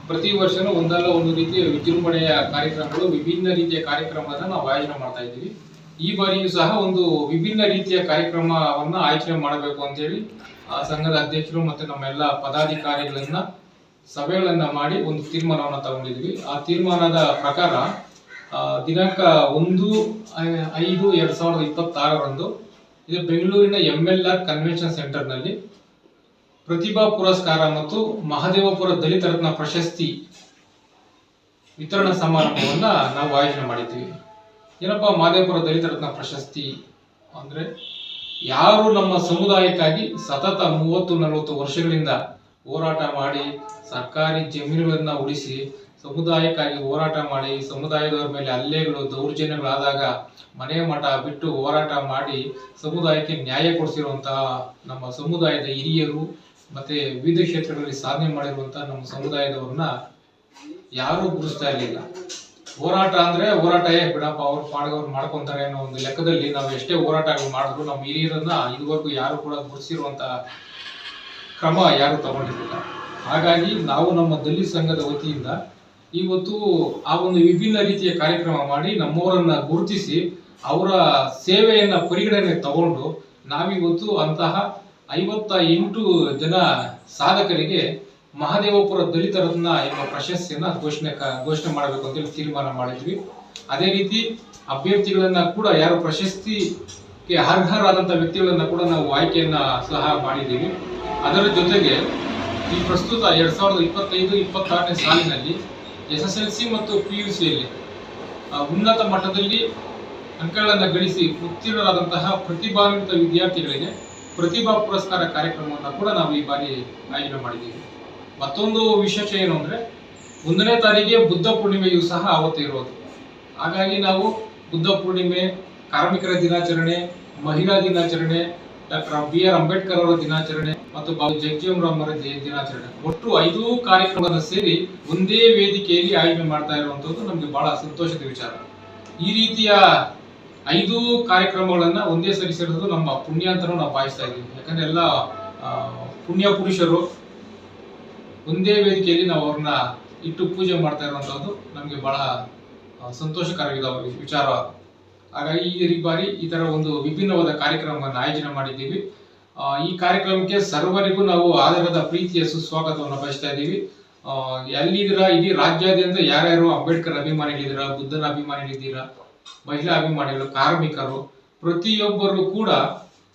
ಪ್ರತಿ ವರ್ಷನೂ ಒಂದಲ್ಲ ಒಂದು ರೀತಿಯ ವಿಜೃಂಭಣೆಯ ಕಾರ್ಯಕ್ರಮಗಳು, ವಿಭಿನ್ನ ರೀತಿಯ ಕಾರ್ಯಕ್ರಮಗಳನ್ನು ನಾವು ಆಯೋಜನೆ ಮಾಡ್ತಾ ಇದ್ದೀವಿ. ಈ ಬಾರಿಯೂ ಸಹ ಒಂದು ವಿಭಿನ್ನ ರೀತಿಯ ಕಾರ್ಯಕ್ರಮವನ್ನ ಆಯೋಜನೆ ಮಾಡಬೇಕು ಅಂತೇಳಿ ಸಂಘದ ಅಧ್ಯಕ್ಷರು ಮತ್ತೆ ನಮ್ಮೆಲ್ಲ ಪದಾಧಿಕಾರಿಗಳನ್ನ ಸಭೆಗಳನ್ನ ಮಾಡಿ ಒಂದು ತೀರ್ಮಾನವನ್ನು ತಗೊಂಡಿದ್ವಿ. ಆ ತೀರ್ಮಾನದ ಪ್ರಕಾರ ದಿನಾಂಕ 1/5/2026 ಇದು ಬೆಂಗಳೂರಿನ MLR ಕನ್ವೆನ್ಷನ್ ಸೆಂಟರ್ನಲ್ಲಿ ಪ್ರತಿಭಾ ಪುರಸ್ಕಾರ ಮತ್ತು ಮಹದೇವಪುರ ದಲಿತ ರತ್ನ ಪ್ರಶಸ್ತಿ ವಿತರಣಾ ಸಮಾರಂಭವನ್ನ ನಾವು ಆಯೋಜನೆ ಮಾಡಿದ್ದೀವಿ. ಏನಪ್ಪ ಮಹದೇವಪುರ ದಲಿತ ರತ್ನ ಪ್ರಶಸ್ತಿ ಅಂದ್ರೆ, ಯಾರು ನಮ್ಮ ಸಮುದಾಯಕ್ಕಾಗಿ ಸತತ 30-40 ವರ್ಷಗಳಿಂದ ಹೋರಾಟ ಮಾಡಿ ಸರ್ಕಾರಿ ಜಮೀನುಗಳನ್ನ ಉಳಿಸಿ ಸಮುದಾಯಕ್ಕಾಗಿ ಹೋರಾಟ ಮಾಡಿ ಸಮುದಾಯದವರ ಮೇಲೆ ಹಲ್ಲೆಗಳು ದೌರ್ಜನ್ಯಗಳಾದಾಗ ಮನೆ ಮಠ ಬಿಟ್ಟು ಹೋರಾಟ ಮಾಡಿ ಸಮುದಾಯಕ್ಕೆ ನ್ಯಾಯ ಕೊಡಿಸಿರುವಂತಹ ನಮ್ಮ ಸಮುದಾಯದ ಹಿರಿಯರು ಮತ್ತೆ ವಿವಿಧ ಕ್ಷೇತ್ರಗಳಲ್ಲಿ ಸಾಧನೆ ಮಾಡಿರುವಂತಹ ನಮ್ಮ ಸಮುದಾಯದವ್ರನ್ನ ಯಾರು ಗುರುಸ್ತಾ ಇರಲಿಲ್ಲ. ಹೋರಾಟ ಅಂದ್ರೆ ಹೋರಾಟವೇ ಬಿಡಪ್ಪ, ಅವ್ರು ಪಾಡ್ಗವ್ರು ಮಾಡ್ಕೊಂತಾರೆ ಅನ್ನೋ ಒಂದು ಲೆಕ್ಕದಲ್ಲಿ ನಾವು ಎಷ್ಟೇ ಹೋರಾಟಗಳು ಮಾಡಿದ್ರು ನಮ್ಮ ಹಿರಿಯರನ್ನ ಇದುವರೆಗೂ ಯಾರು ಕೂಡ ಗುರುತಿಸಿರುವಂತಹ ಕ್ರಮ ಯಾರು ತಗೊಂಡಿರಲಿಲ್ಲ. ಹಾಗಾಗಿ ನಾವು ನಮ್ಮ ದಲಿತ ಸಂಘದ ವತಿಯಿಂದ ಇವತ್ತು ಆ ಒಂದು ವಿಭಿನ್ನ ರೀತಿಯ ಕಾರ್ಯಕ್ರಮ ಮಾಡಿ ನಮ್ಮವರನ್ನ ಗುರುತಿಸಿ ಅವರ ಸೇವೆಯನ್ನ ಪರಿಗಣನೆ ತಗೊಂಡು ನಾವಿವತ್ತು ಅಂತಹ 58 ಜನ ಸಾಧಕರಿಗೆ ಮಹದೇವಪುರ ದಲಿತ ರತ್ನ ಎಂಬ ಪ್ರಶಸ್ತಿಯನ್ನ ಘೋಷಣೆ ಮಾಡಬೇಕು ಅಂತೇಳಿ ತೀರ್ಮಾನ ಮಾಡಿದ್ವಿ. ಅದೇ ರೀತಿ ಅಭ್ಯರ್ಥಿಗಳನ್ನ ಕೂಡ ಯಾರು ಪ್ರಶಸ್ತಿಗೆ ಅರ್ಹರಾದಂತಹ ವ್ಯಕ್ತಿಗಳನ್ನ ಕೂಡ ನಾವು ಆಯ್ಕೆಯನ್ನ ಸಹ ಮಾಡಿದ್ದೀವಿ. ಅದರ ಜೊತೆಗೆ ಈ ಪ್ರಸ್ತುತ 2025-26ನೇ ಸಾಲಿನಲ್ಲಿ SSLC ಮತ್ತು PUCಯಲ್ಲಿ ಉನ್ನತ ಮಟ್ಟದಲ್ಲಿ ಅಂಕಗಳನ್ನು ಗಳಿಸಿ ಉತ್ತೀರ್ಣರಾದಂತಹ ಪ್ರತಿಭಾನ್ವಿತ ವಿದ್ಯಾರ್ಥಿಗಳಿಗೆ ಪ್ರತಿಭಾ ಪುರಸ್ಕಾರ ಕಾರ್ಯಕ್ರಮವನ್ನು ಕೂಡ ನಾವು ಈ ಬಾರಿ ಆಯೋಜನೆ ಮಾಡಿದ್ದೀವಿ. ಮತ್ತೊಂದು ವಿಶೇಷ ಏನು ಅಂದ್ರೆ 1ನೇ ತಾರೀಕಿಗೆ ಬುದ್ಧ ಪೂರ್ಣಿಮೆಯೂ ಸಹ ಅವತ್ತು ಇರೋದು. ಹಾಗಾಗಿ ನಾವು ಬುದ್ಧ ಪೂರ್ಣಿಮೆ, ಕಾರ್ಮಿಕರ ದಿನಾಚರಣೆ, ಮಹಿಳಾ ದಿನಾಚರಣೆ, ಡಾಕ್ಟರ್ BR ಅಂಬೇಡ್ಕರ್ ಅವರ ದಿನಾಚರಣೆ ಮತ್ತು ಬಾಬು ಜಗಜೀವನ್ ರಾಮ್ ಅವರ ದಿನಾಚರಣೆ, ಒಟ್ಟು 5 ಕಾರ್ಯಕ್ರಮಗಳನ್ನು ಸೇರಿ ಒಂದೇ ವೇದಿಕೆಯಲ್ಲಿ ಆಯೋಜನೆ ಮಾಡ್ತಾ ಇರುವಂತದ್ದು ನಮ್ಗೆ ಬಹಳ ಸಂತೋಷದ ವಿಚಾರ. ಈ ರೀತಿಯ 5 ಕಾರ್ಯಕ್ರಮಗಳನ್ನ ಒಂದೇ ಸರಿ ಸೇರಿದ್ರು ನಮ್ಮ ಪುಣ್ಯ ಅಂತ ನಾವು ಭಾವಿಸ್ತಾ ಇದ್ದೀವಿ. ಯಾಕಂದ್ರೆ ಎಲ್ಲ ಪುಣ್ಯ ಪುರುಷರು ಒಂದೇ ವೇದಿಕೆಯಲ್ಲಿ ನಾವು ಅವ್ರನ್ನ ಇಟ್ಟು ಪೂಜೆ ಮಾಡ್ತಾ ಇರುವಂತದ್ದು ನಮ್ಗೆ ಬಹಳ ಸಂತೋಷಕರವಾದ ವಿಚಾರ. ಹಾಗಾಗಿ ಈ ಬಾರಿ ಈ ತರ ಒಂದು ವಿಭಿನ್ನವಾದ ಕಾರ್ಯಕ್ರಮವನ್ನು ಆಯೋಜನೆ ಮಾಡಿದ್ದೀವಿ. ಈ ಕಾರ್ಯಕ್ರಮಕ್ಕೆ ಸರ್ವರಿಗೂ ನಾವು ಆಧಾರದ ಪ್ರೀತಿಯ ಸುಸ್ವಾಗತವನ್ನು ಬಯಸ್ತಾ ಇದ್ದೀವಿ. ಎಲ್ಲಿದ್ದೀರಾ, ಇಡೀ ರಾಜ್ಯಾದ್ಯಂತ ಯಾರ್ಯಾರು ಅಂಬೇಡ್ಕರ್ ಅಭಿಮಾನಿಗಳಿದ್ದೀರಾ, ಬುದ್ಧನ ಅಭಿಮಾನಿಗಳಿದ್ದೀರಾ, ಮಹಿಳಾ ಅಭಿಮಾನಿಗಳು, ಕಾರ್ಮಿಕರು, ಪ್ರತಿಯೊಬ್ಬರು ಕೂಡ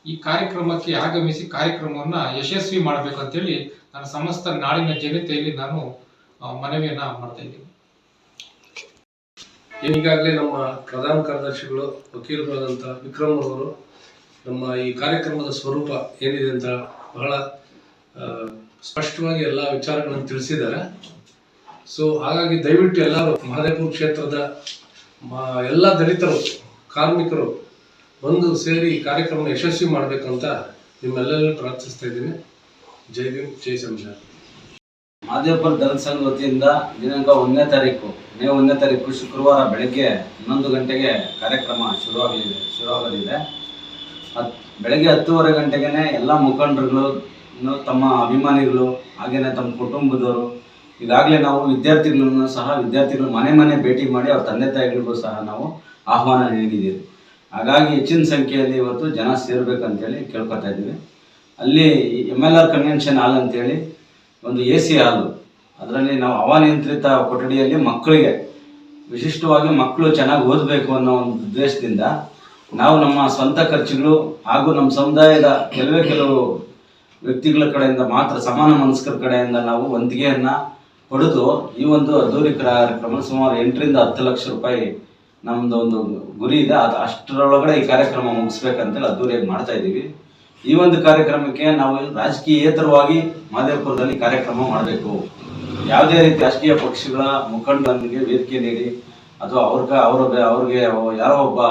ಈ ಕಾರ್ಯಕ್ರಮಕ್ಕೆ ಆಗಮಿಸಿ ಕಾರ್ಯಕ್ರಮವನ್ನ ಯಶಸ್ವಿ ಮಾಡಬೇಕಂತೇಳಿ ನಾನು ಸಮಸ್ತ ನಾಡಿನ ಜನತೆಯಲ್ಲಿ ನಾನು ಮನವಿಯನ್ನ ಮಾಡ್ತಾ ಇದ್ದೀನಿ. ಈಗಾಗಲೇ ನಮ್ಮ ಪ್ರಧಾನ ಕಾರ್ಯದರ್ಶಿಗಳು ವಕೀಲರಾದಂಥ ವಿಕ್ರಮ್ ಅವರು ನಮ್ಮ ಈ ಕಾರ್ಯಕ್ರಮದ ಸ್ವರೂಪ ಏನಿದೆ ಅಂತ ಬಹಳ ಸ್ಪಷ್ಟವಾಗಿ ಎಲ್ಲ ವಿಚಾರಗಳನ್ನು ತಿಳಿಸಿದ್ದಾರೆ. ಸೊ ಹಾಗಾಗಿ ದಯವಿಟ್ಟು ಎಲ್ಲರೂ ಮಹದೇವಪುರ ಕ್ಷೇತ್ರದ ಎಲ್ಲ ದಲಿತರು, ಕಾರ್ಮಿಕರು ಒಂದು ಸೇರಿ ಈ ಕಾರ್ಯಕ್ರಮ ಯಶಸ್ವಿ ಮಾಡಬೇಕಂತ ನಿಮ್ಮೆಲ್ಲರೂ ಪ್ರಾರ್ಥಿಸ್ತಾ ಇದ್ದೀನಿ. ಜೈ ಭೀಮ್, ಜೈ ಸಂವಿಧಾನ. ಮಹದೇವಪುರ ದಲಿತ ಸಂಘ ವತಿಯಿಂದ ದಿನಾಂಕ 1ನೇ ತಾರೀಕು ಮೇ 1ನೇ ತಾರೀಕು ಶುಕ್ರವಾರ ಬೆಳಗ್ಗೆ 11 ಗಂಟೆಗೆ ಕಾರ್ಯಕ್ರಮ ಶುರುವಾಗಲಿದೆ. ಬೆಳಗ್ಗೆ 10:30 ಗಂಟೆಗೆ ಎಲ್ಲ ಮುಖಂಡರುಗಳು, ತಮ್ಮ ಅಭಿಮಾನಿಗಳು, ಹಾಗೇನೆ ತಮ್ಮ ಕುಟುಂಬದವರು, ಈಗಾಗಲೇ ನಾವು ವಿದ್ಯಾರ್ಥಿಗಳು ಮನೆ ಭೇಟಿ ಮಾಡಿ ಅವ್ರ ತಂದೆ ತಾಯಿಗಳಿಗೂ ಸಹ ನಾವು ಆಹ್ವಾನ ನೀಡಿದ್ದೀವಿ. ಹಾಗಾಗಿ ಹೆಚ್ಚಿನ ಸಂಖ್ಯೆಯಲ್ಲಿ ಇವತ್ತು ಜನ ಸೇರ್ಬೇಕಂತೇಳಿ ಕೇಳ್ಕೊತಾ ಇದ್ದೀವಿ. ಅಲ್ಲಿ MLR ಕನ್ವೆನ್ಷನ್ ಹಾಲ್ ಅಂತೇಳಿ ಒಂದು AC ಹಾಲು, ಅದರಲ್ಲಿ ನಾವು ಹವಾನಿಯಂತ್ರಿತ ಕೊಠಡಿಯಲ್ಲಿ ಮಕ್ಕಳಿಗೆ ವಿಶಿಷ್ಟವಾಗಿ ಮಕ್ಕಳು ಚೆನ್ನಾಗಿ ಓದಬೇಕು ಅನ್ನೋ ಒಂದು ಉದ್ದೇಶದಿಂದ ನಾವು ನಮ್ಮ ಸ್ವಂತ ಖರ್ಚುಗಳು ಹಾಗೂ ನಮ್ಮ ಸಮುದಾಯದ ಕೆಲವು ವ್ಯಕ್ತಿಗಳ ಕಡೆಯಿಂದ ಮಾತ್ರ, ಸಮಾನ ಮನಸ್ಕರ ಕಡೆಯಿಂದ ನಾವು ವಂತಿಗೆಯನ್ನು ಪಡೆದು ಈ ಒಂದು ಅದ್ದೂರಿ ಕಾರ್ಯಕ್ರಮ ಸುಮಾರು 8ರಿಂದ 10 ಲಕ್ಷ ರೂಪಾಯಿ ನಮ್ಮದು ಒಂದು ಗುರಿ ಇದೆ. ಅಷ್ಟರೊಳಗಡೆ ಈ ಕಾರ್ಯಕ್ರಮ ಮುಗಿಸ್ಬೇಕಂತೇಳಿ ಅದ್ದೂರಿಯಾಗಿ ಮಾಡ್ತಾ ಇದ್ದೀವಿ. ಈ ಒಂದು ಕಾರ್ಯಕ್ರಮಕ್ಕೆ ನಾವು ರಾಜಕೀಯೇತರವಾಗಿ ಮಹದೇವಪುರದಲ್ಲಿ ಕಾರ್ಯಕ್ರಮ ಮಾಡಬೇಕು. ಯಾವುದೇ ರೀತಿ ರಾಜಕೀಯ ಪಕ್ಷಗಳ ಮುಖಂಡರಿಗೆ ವೇದಿಕೆ ನೀಡಿ ಅಥವಾ ಅವ್ರಿಗೆ ಯಾರೋ ಒಬ್ಬ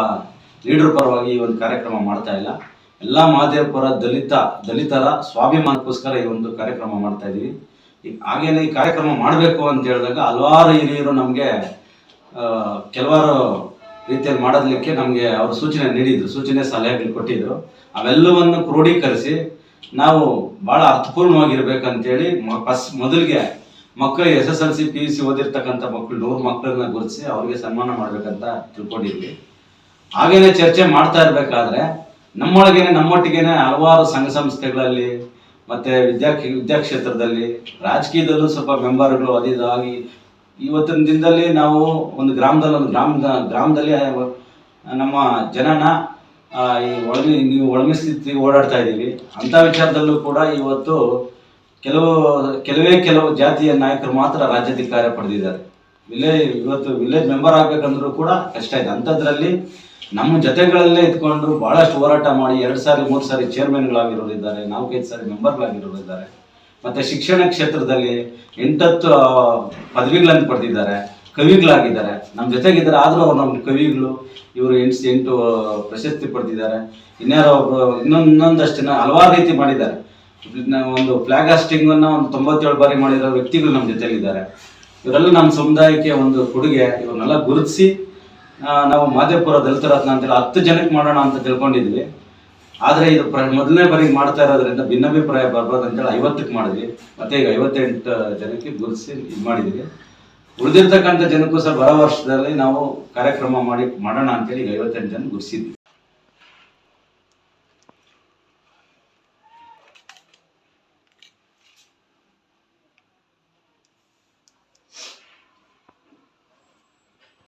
ಲೀಡರ್ ಪರವಾಗಿ ಈ ಒಂದು ಕಾರ್ಯಕ್ರಮ ಮಾಡ್ತಾ ಇಲ್ಲ. ಎಲ್ಲ ಮಹದೇವಪುರ ದಲಿತರ ಸ್ವಾಭಿಮಾನಕ್ಕೋಸ್ಕರ ಈ ಒಂದು ಕಾರ್ಯಕ್ರಮ ಮಾಡ್ತಾ ಇದ್ದೀವಿ. ಹಾಗೇನೆ ಈ ಕಾರ್ಯಕ್ರಮ ಮಾಡಬೇಕು ಅಂತ ಹೇಳಿದಾಗ ಹಲವಾರು ಹಿರಿಯರು ನಮಗೆ ಕೆಲವಾರು ರೀತಿಯಲ್ಲಿ ಮಾಡೋದಕ್ಕೆ ನಮಗೆ ಅವರು ಸೂಚನೆ ಸಲಹೆಗಳು ಕೊಟ್ಟಿದ್ರು. ಅವೆಲ್ಲವನ್ನು ಕ್ರೋಢೀಕರಿಸಿ ನಾವು ಭಾಳ ಅರ್ಥಪೂರ್ಣವಾಗಿರ್ಬೇಕಂತೇಳಿ ಮೊದಲಿಗೆ ಮಕ್ಕಳು SSLC PUC ಓದಿರ್ತಕ್ಕಂಥ ಮಕ್ಕಳು 100 ಮಕ್ಕಳನ್ನ ಗುರುತಿಸಿ ಅವ್ರಿಗೆ ಸನ್ಮಾನ ಮಾಡ್ಬೇಕಂತ ತಿಳ್ಕೊಂಡಿದ್ವಿ. ಹಾಗೇನೆ ಚರ್ಚೆ ಮಾಡ್ತಾ ಇರ್ಬೇಕಾದ್ರೆ ನಮ್ಮೊಟ್ಟಿಗೆನೆ ಹಲವಾರು ಸಂಘ ಸಂಸ್ಥೆಗಳಲ್ಲಿ ಮತ್ತೆ ವಿದ್ಯಾಕ್ಷೇತ್ರದಲ್ಲಿ ರಾಜಕೀಯದಲ್ಲೂ ಸ್ವಲ್ಪ ಮೆಂಬರ್ಗಳು ಅದಿದಾಗಿ ಇವತ್ತಿನ ದಿನದಲ್ಲಿ ನಾವು ಒಂದು ಗ್ರಾಮದಲ್ಲಿ ನಮ್ಮ ಜನನ ಈ ಒಳಮಿಸ್ತಿ ಓಡಾಡ್ತಾ ಇದ್ದೀವಿ. ಅಂಥ ವಿಚಾರದಲ್ಲೂ ಕೂಡ ಇವತ್ತು ಕೆಲವು ಜಾತಿಯ ನಾಯಕರು ಮಾತ್ರ ರಾಜ್ಯಾಧಿಕಾರ ಪಡೆದಿದ್ದಾರೆ. ಇವತ್ತು ವಿಲೇಜ್ ಮೆಂಬರ್ ಆಗ್ಬೇಕಂದ್ರೂ ಕೂಡ ಕಷ್ಟ ಇದೆ. ಅಂಥದ್ರಲ್ಲಿ ನಮ್ಮ ಜೊತೆಗಳಲ್ಲೇ ಇದ್ಕೊಂಡು ಬಹಳಷ್ಟು ಹೋರಾಟ ಮಾಡಿ 2 ಸಾರಿ 3 ಸಾರಿ ಚೇರ್ಮನ್ಗಳಾಗಿರೋರಿದ್ದಾರೆ, 4-5 ಸಾರಿ ಮೆಂಬರ್ಗಳಾಗಿರೋರಿದ್ದಾರೆ. ಮತ್ತೆ ಶಿಕ್ಷಣ ಕ್ಷೇತ್ರದಲ್ಲಿ 8-10 ಪದವಿಗಳನ್ನು ಪಡೆದಿದ್ದಾರೆ, ಕವಿಗಳಾಗಿದ್ದಾರೆ, ನಮ್ಮ ಜೊತೆಗಿದ್ದಾರೆ. ಆದರೂ ಅವ್ರು ನಮ್ಮ ಕವಿಗಳು. ಇವರು 8 ಪ್ರಶಸ್ತಿ ಪಡೆದಿದ್ದಾರೆ. ಇನ್ಯಾರೋ ಒಬ್ರು ಇನ್ನೊಂದಷ್ಟು ಜನ ಹಲವಾರು ರೀತಿ ಮಾಡಿದ್ದಾರೆ. ಒಂದು ಫ್ಲಾಗ್ ಹಾಸ್ಟಿಂಗ್ ಅನ್ನ 97 ಬಾರಿ ಮಾಡಿರೋ ವ್ಯಕ್ತಿಗಳು ನಮ್ಮ ಜೊತೆಲಿದ್ದಾರೆ. ಇವರೆಲ್ಲ ನಮ್ಮ ಸಮುದಾಯಕ್ಕೆ ಒಂದು ಕೊಡುಗೆ. ಇವ್ರನ್ನೆಲ್ಲ ಗುರುತಿಸಿ ನಾವು ಮಾದೇವಪುರ ದಲಿತ ರತ್ನ ಅಂತೇಳಿ 10 ಜನಕ್ಕೆ ಮಾಡೋಣ ಅಂತ ತಿಳ್ಕೊಂಡಿದ್ವಿ. ಆದರೆ ಇದು ಮೊದಲನೇ ಬಾರಿಗೆ ಮಾಡ್ತಾ ಇರೋದ್ರಿಂದ ಭಿನ್ನಾಭಿಪ್ರಾಯ ಬರ್ಬೋದು ಅಂತೇಳಿ 50ಕ್ಕೆ ಮಾಡಿದ್ವಿ. ಮತ್ತೆ ಈಗ 58 ಜನಕ್ಕೆ ಗುರುತಿಸಿ ಇದು ಮಾಡಿದ್ವಿ. ಉಳಿದಿರ್ತಕ್ಕಂಥ ಜನಕ್ಕೂ ಸಹ ಬರೋ ವರ್ಷದಲ್ಲಿ ನಾವು ಕಾರ್ಯಕ್ರಮ ಮಾಡೋಣ ಅಂತೇಳಿ ಈಗ 58 ಜನ ಗುರುತಿಸಿದ್ವಿ.